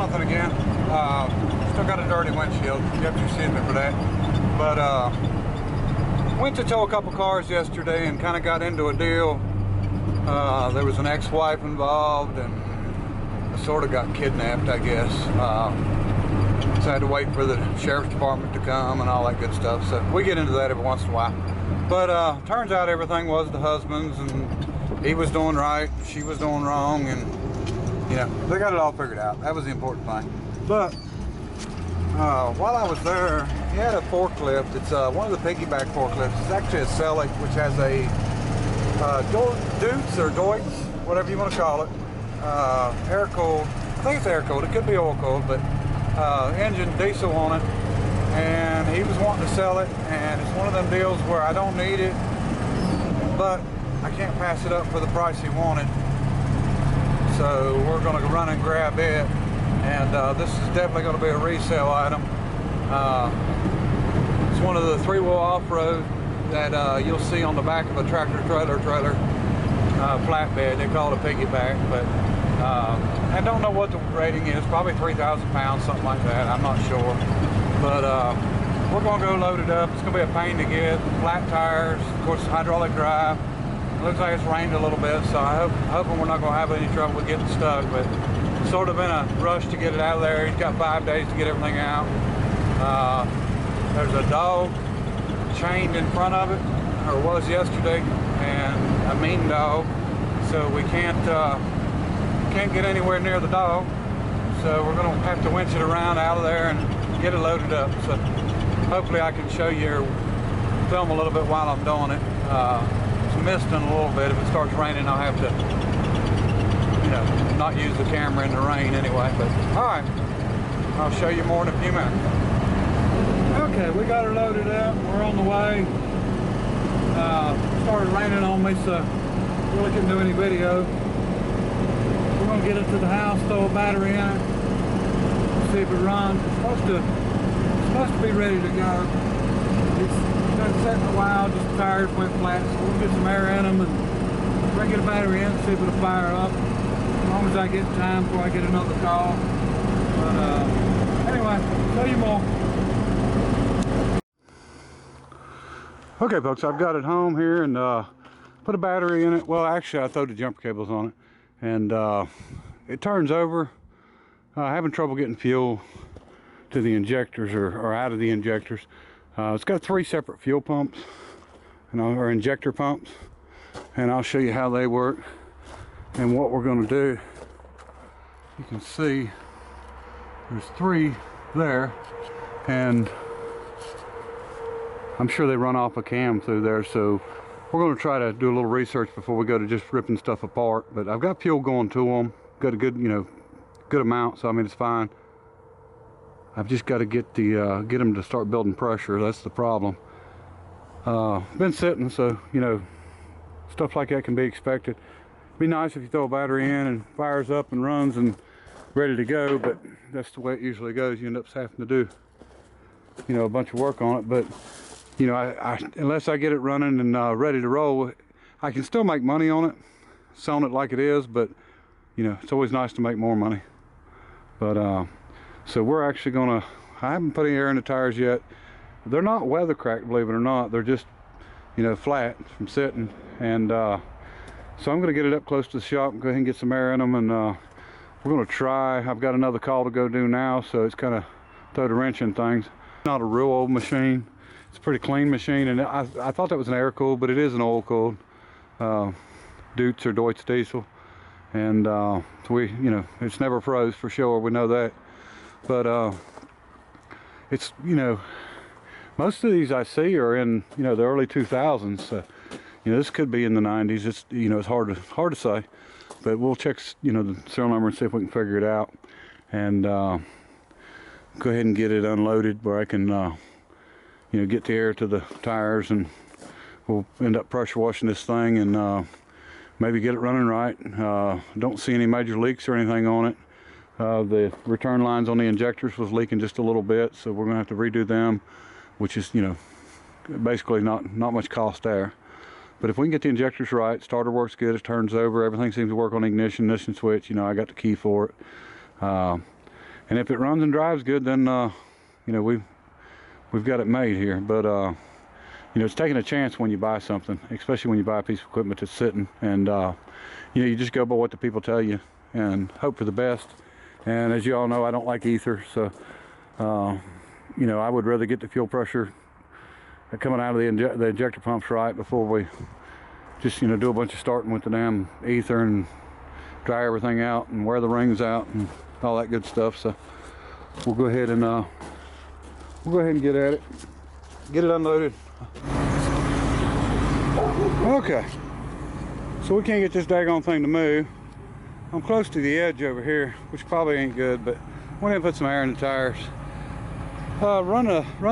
nothing again. Still got a dirty windshield. You have to excuse me for that. But went to tow a couple cars yesterday and kind of got into a deal. There was an ex-wife involved, and I sort of got kidnapped, I guess. So I had to wait for the sheriff's department to come and all that good stuff. So we get into that every once in a while. But turns out everything was the husband's, and he was doing right, she was doing wrong, and you know, they got it all figured out. That was the important thing. But while I was there, he had a forklift. It's one of the piggyback forklifts. It's actually a Selig, which has a Deutz or Deutz, whatever you want to call it, air cooled. I think it's air cooled. It could be oil cooled, but engine diesel on it. And he was wanting to sell it, and it's one of them deals where I don't need it, but I can't pass it up for the price he wanted. So we're going to run and grab it, and this is definitely going to be a resale item. It's one of the three-wheel off-road that you'll see on the back of a tractor trailer flatbed. They call it a piggyback, but I don't know what the rating is. Probably 3,000 pounds, something like that. I'm not sure, but we're going to go load it up. It's going to be a pain to get. Flat tires, of course, hydraulic drive. Looks like it's rained a little bit, so I'm hoping we're not going to have any trouble with getting stuck, but sort of in a rush to get it out of there. He's got 5 days to get everything out. There's a dog chained in front of it, or was yesterday, and a mean dog, so we can't get anywhere near the dog, so we're going to have to winch it around out of there and get it loaded up. So hopefully I can show you or film a little bit while I'm doing it. Misting a little bit. If it starts raining, I'll have to, you know, not use the camera in the rain anyway. But all right, I'll show you more in a few minutes. Okay, we got her loaded up. We're on the way. Started raining on me, so really couldn't do any video. We're gonna get it to the house, throw a battery in it, see if it runs. It's supposed to be ready to go. It's been sitting a while, just the tires went flat, so we'll get some air in them and bring it a battery in, see if it'll fire up. As long as I get time before I get another call. But anyway, tell you more. Okay folks, I've got it home here and put a battery in it. Well, actually I threw the jumper cables on it, and it turns over. Having trouble getting fuel to the injectors or out of the injectors. It's got 3 separate fuel pumps, or injector pumps, and I'll show you how they work and what we're going to do. You can see there's 3 there, and I'm sure they run off a cam through there, so we're going to try to do a little research before we go to just ripping stuff apart. But I've got fuel going to them, got a good, good amount, so I mean it's fine. I've just got to get them to start building pressure. That's the problem. Been sitting, so stuff like that can be expected. Be nice if you throw a battery in and fires up and runs and ready to go, but that's the way it usually goes. You end up having to do a bunch of work on it. But unless I get it running and ready to roll, I can still make money on it, selling it like it is. But it's always nice to make more money. But so we're actually gonna, I haven't put any air in the tires yet. They're not weather cracked, believe it or not. They're just, flat from sitting. And so I'm gonna get it up close to the shop and go ahead and get some air in them. And we're gonna try, I've got another call to go do now, so it's kind of throw the wrench in things. Not a real old machine. It's a pretty clean machine, and I thought that was an air cooled, but it is an oil cooled Deutz or Deutz diesel. And so we, it's never froze for sure, we know that. But it's, most of these I see are in, the early 2000s. So, this could be in the 90s. It's, it's hard to say. But we'll check, the serial number and see if we can figure it out. And go ahead and get it unloaded where I can, get the air to the tires, and we'll end up pressure washing this thing and maybe get it running right. Don't see any major leaks or anything on it. The return lines on the injectors was leaking just a little bit, so we're gonna have to redo them, which is, basically not much cost there. But if we can get the injectors right, starter works good, it turns over, everything seems to work on the ignition switch. I got the key for it. And if it runs and drives good, then you know, we've got it made here. But you know, it's taking a chance when you buy something, especially when you buy a piece of equipment that's sitting, and you know, you just go by what the people tell you and hope for the best. And as you all know, I don't like ether, so you know, I would rather get the fuel pressure coming out of the injector pumps right before we just, you know, do a bunch of starting with the damn ether and dry everything out and wear the rings out and all that good stuff. So we'll go ahead and get at it, get it unloaded. Okay, so we can't get this daggone thing to move. I'm close to the edge over here, which probably ain't good, but I went ahead and put some air in the tires. Run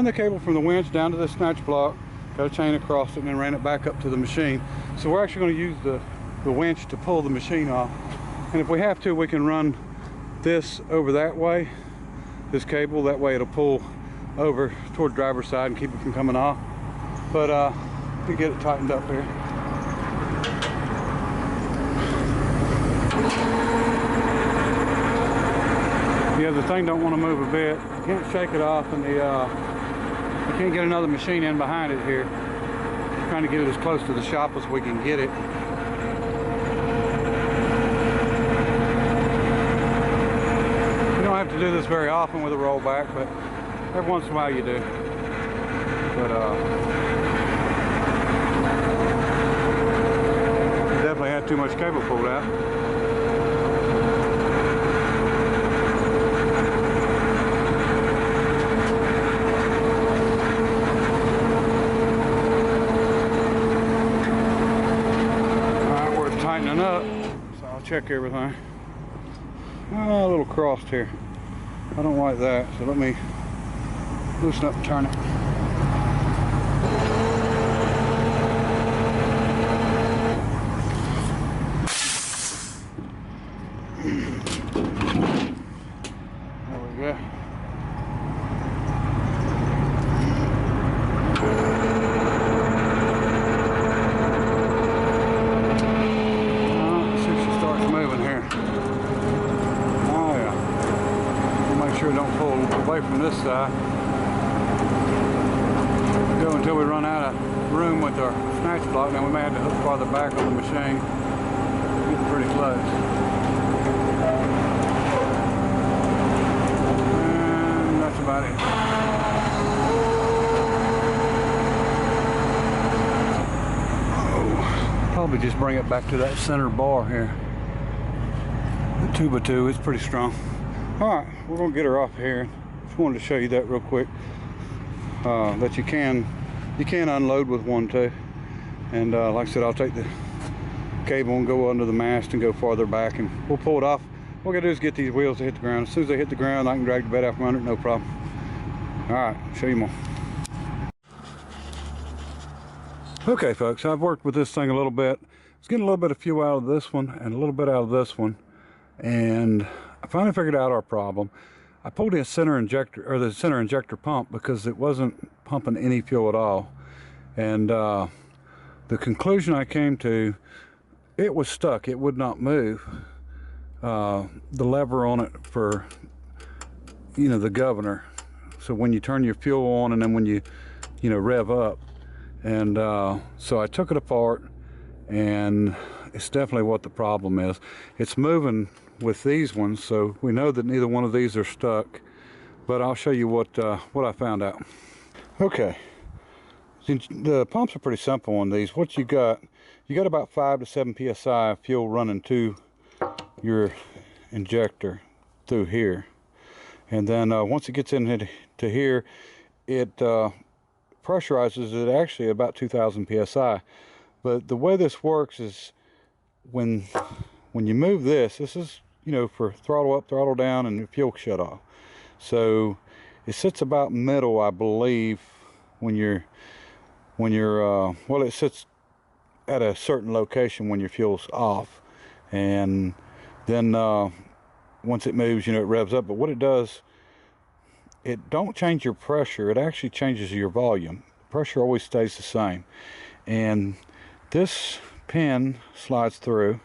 the cable from the winch down to the snatch block, got a chain across it, and then ran it back up to the machine. So we're actually going to use the winch to pull the machine off. And if we have to, we can run this over that way, this cable, that way it'll pull over toward driver's side and keep it from coming off. But to get it tightened up here. Yeah, the thing don't want to move a bit. You can't shake it off, and you can't get another machine in behind it here. Trying to get it as close to the shop as we can get it. You don't have to do this very often with a rollback, but every once in a while you do. But definitely had too much cable pulled out. Up, so I'll check everything. A little crossed here. I don't like that, so let me loosen up and turn it. There we go. Don't pull away from this side. Go until we run out of room with our snatch block, then we may have to hook farther back on the machine. Getting pretty close. And that's about it. Oh, probably just bring it back to that center bar here. The 2x2 is pretty strong. Alright, we're going to get her off here. Just wanted to show you that real quick. That you can unload with one too. And like I said, I'll take the cable and go under the mast and go farther back, and we'll pull it off. What we're going to do is get these wheels to hit the ground. As soon as they hit the ground, I can drag the bed out from under it, no problem. Alright, show you more. Okay folks, I've worked with this thing a little bit. I was getting a little bit of fuel out of this one and a little bit out of this one. And I finally figured out our problem. I pulled the center injector, or the center injector pump, because it wasn't pumping any fuel at all. And the conclusion I came to, it was stuck. It would not move. The lever on it for, you know, the governor. So when you turn your fuel on and then when you rev up. And so I took it apart, and it's definitely what the problem is. It's moving with these ones, so we know that neither one of these are stuck, but I'll show you what I found out. Okay, the pumps are pretty simple on these. What you got about 5 to 7 psi of fuel running to your injector through here, and then once it gets into here, it pressurizes it actually about 2,000 psi. But the way this works is when you move this is, you know, for throttle up, throttle down, and fuel shut off. So it sits about middle, I believe, when you're well, it sits at a certain location when your fuel's off, and then once it moves, you know, it revs up. But what it does, it don't change your pressure, it actually changes your volume. Pressure always stays the same. And this pin slides through,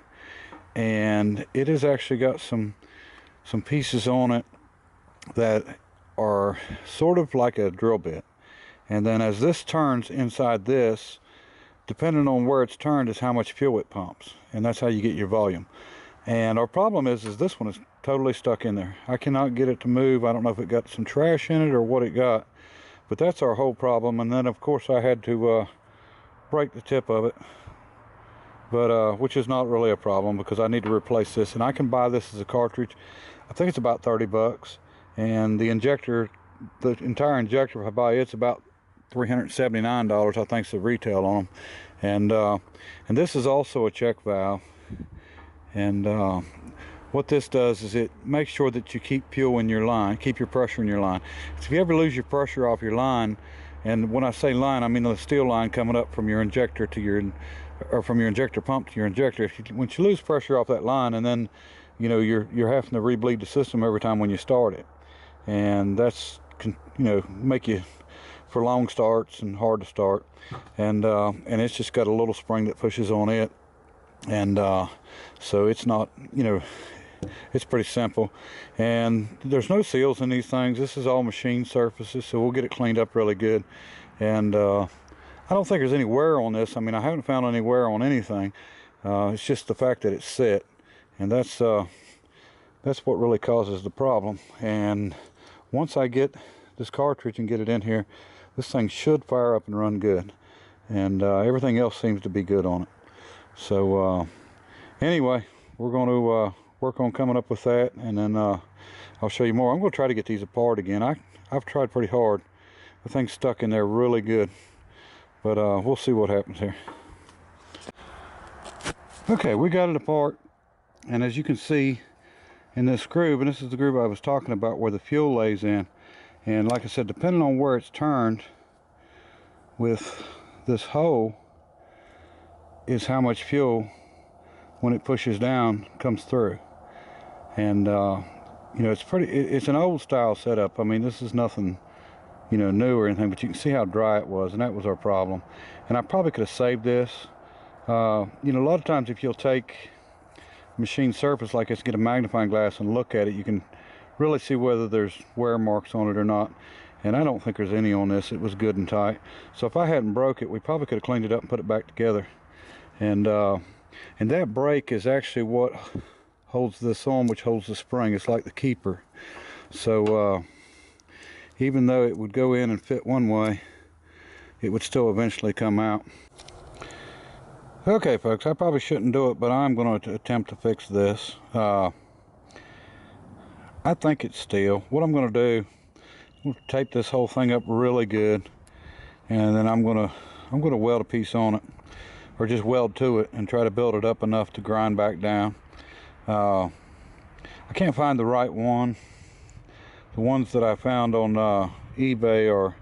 and it has actually got some pieces on it that are sort of like a drill bit. And then as this turns inside this, depending on where it's turned is how much fuel it pumps. And that's how you get your volume. And our problem is this one is totally stuck in there. I cannot get it to move. I don't know if it got some trash in it or what it got. But that's our whole problem. And then of course I had to break the tip of it. But which is not really a problem because I need to replace this. And I can buy this as a cartridge. I think it's about 30 bucks. And the injector, the entire injector, if I buy it's about $379, I think, is the retail on them. And this is also a check valve. And what this does is it makes sure that you keep fuel in your line, keep your pressure in your line. So if you ever lose your pressure off your line, and when I say line, I mean the steel line coming up from your injector to your, or from your injector pump to your injector. Once you lose pressure off that line, and then you know you're having to rebleed the system every time when you start it, and that's make you for long starts and hard to start. And it's just got a little spring that pushes on it, and so it's not, it's pretty simple. And there's no seals in these things. This is all machine surfaces, so we'll get it cleaned up really good. And I don't think there's any wear on this. I mean, I haven't found any wear on anything. It's just the fact that it's set, and that's what really causes the problem. And once I get this cartridge and get it in here, this thing should fire up and run good, and everything else seems to be good on it. So anyway, we're going to work on coming up with that, and then I'll show you more. I'm going to try to get these apart again. I've tried pretty hard. The thing's stuck in there really good, but we'll see what happens here. Okay, we got it apart, and as you can see in this groove, and this is the groove I was talking about where the fuel lays in. And like I said, depending on where it's turned with this hole is how much fuel, when it pushes down, comes through. And it's an old style setup. I mean, this is nothing new or anything, but you can see how dry it was, and that was our problem. And I probably could have saved this. A lot of times if you'll take machine surface like this, get a magnifying glass and look at it, you can really see whether there's wear marks on it or not. And I don't think there's any on this. It was good and tight. So if I hadn't broke it, we probably could have cleaned it up and put it back together. And that brake is actually what holds this on, which holds the spring. It's like the keeper. So even though it would go in and fit one way, it would still eventually come out. Okay folks, I probably shouldn't do it, but I'm going to attempt to fix this. I think it's steel. What I'm going to do, I'm going to tape this whole thing up really good, and then I'm going to weld a piece on it, or just weld to it and try to build it up enough to grind back down. I can't find the right one. The ones that I found on eBay are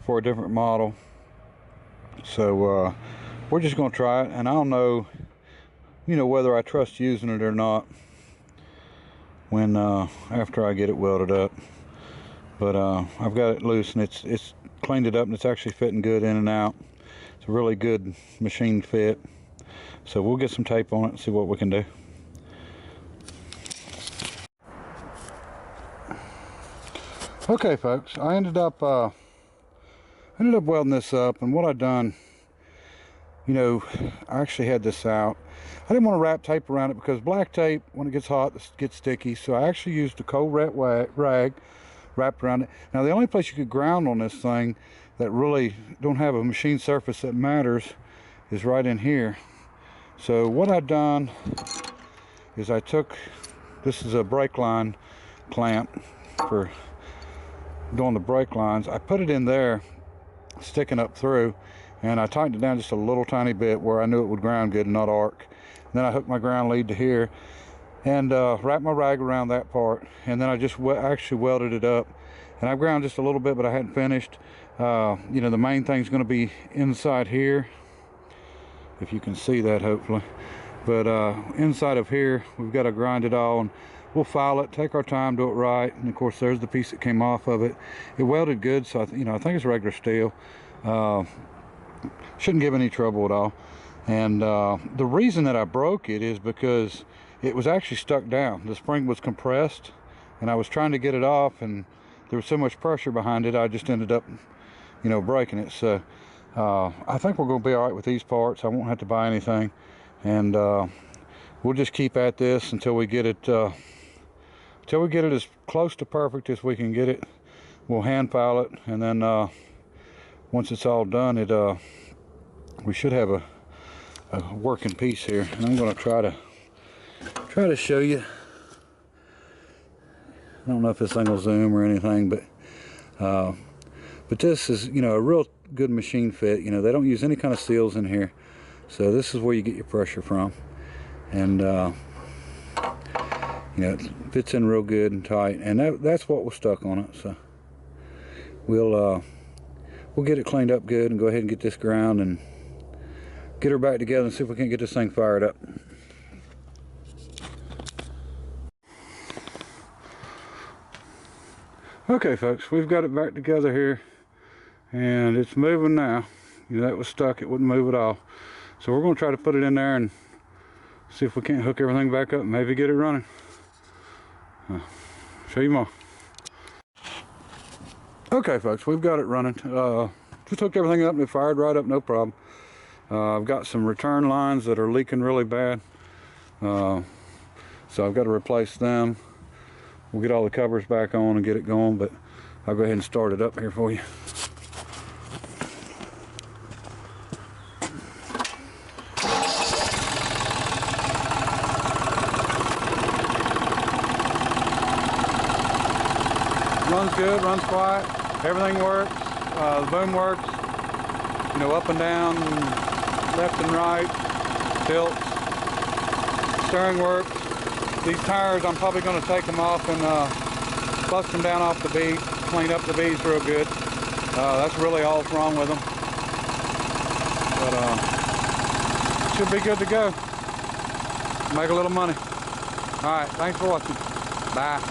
for a different model, so we're just going to try it, and I don't know whether I trust using it or not when after I get it welded up. But I've got it loose, and it's cleaned it up, and it's actually fitting good in and out. It's a really good machine fit. So we'll get some tape on it and see what we can do. Okay folks, I ended up welding this up, and what I've done, I actually had this out. I didn't want to wrap tape around it because black tape, when it gets hot, it gets sticky. So I actually used a cold rag wrapped around it. Now the only place you could ground on this thing that really don't have a machine surface that matters is right in here. So what I've done is I took, this is a brake line clamp for doing the brake lines. I put it in there, sticking up through, and I tightened it down just a little tiny bit where I knew it would ground good and not arc. Then I hooked my ground lead to here and wrapped my rag around that part, and then I just actually welded it up. And I've ground just a little bit, but I hadn't finished. The main thing's going to be inside here, if you can see that hopefully. But inside of here, we've got to grind it all, and we'll file it, take our time, do it right. And of course there's the piece that came off of it. It welded good, so I think it's regular steel. Shouldn't give any trouble at all. And the reason that I broke it is because it was actually stuck down. The spring was compressed, and I was trying to get it off, and there was so much pressure behind it, I just ended up, you know, breaking it. So I think we're going to be all right with these parts. I won't have to buy anything, and we'll just keep at this until we get it as close to perfect as we can get it. We'll hand file it, and then once it's all done, we should have a working piece here. And I'm going to try to show you. I don't know if this thing will zoom or anything, but this is, you know, a real good machine fit. You know, they don't use any kind of seals in here, so this is where you get your pressure from, and you know, it fits in real good and tight, and that's what was stuck on it. So we'll get it cleaned up good and go ahead and get this ground and get her back together and see if we can't get this thing fired up. Okay folks, we've got it back together here, and it's moving now. You know, that was stuck, it wouldn't move at all. So we're going to try to put it in there and see if we can't hook everything back up and maybe get it running. Show you more. Okay folks, we've got it running. Just hooked everything up and it fired right up, no problem. I've got some return lines that are leaking really bad, so I've got to replace them. We'll get all the covers back on and get it going, but I'll go ahead and start it up here for you. Runs good, runs quiet, everything works. The boom works, you know, up and down, left and right, tilts, steering works. These tires, I'm probably going to take them off and bust them down off the bead, clean up the beads real good. That's really all that's wrong with them. But should be good to go. Make a little money. All right, thanks for watching. Bye.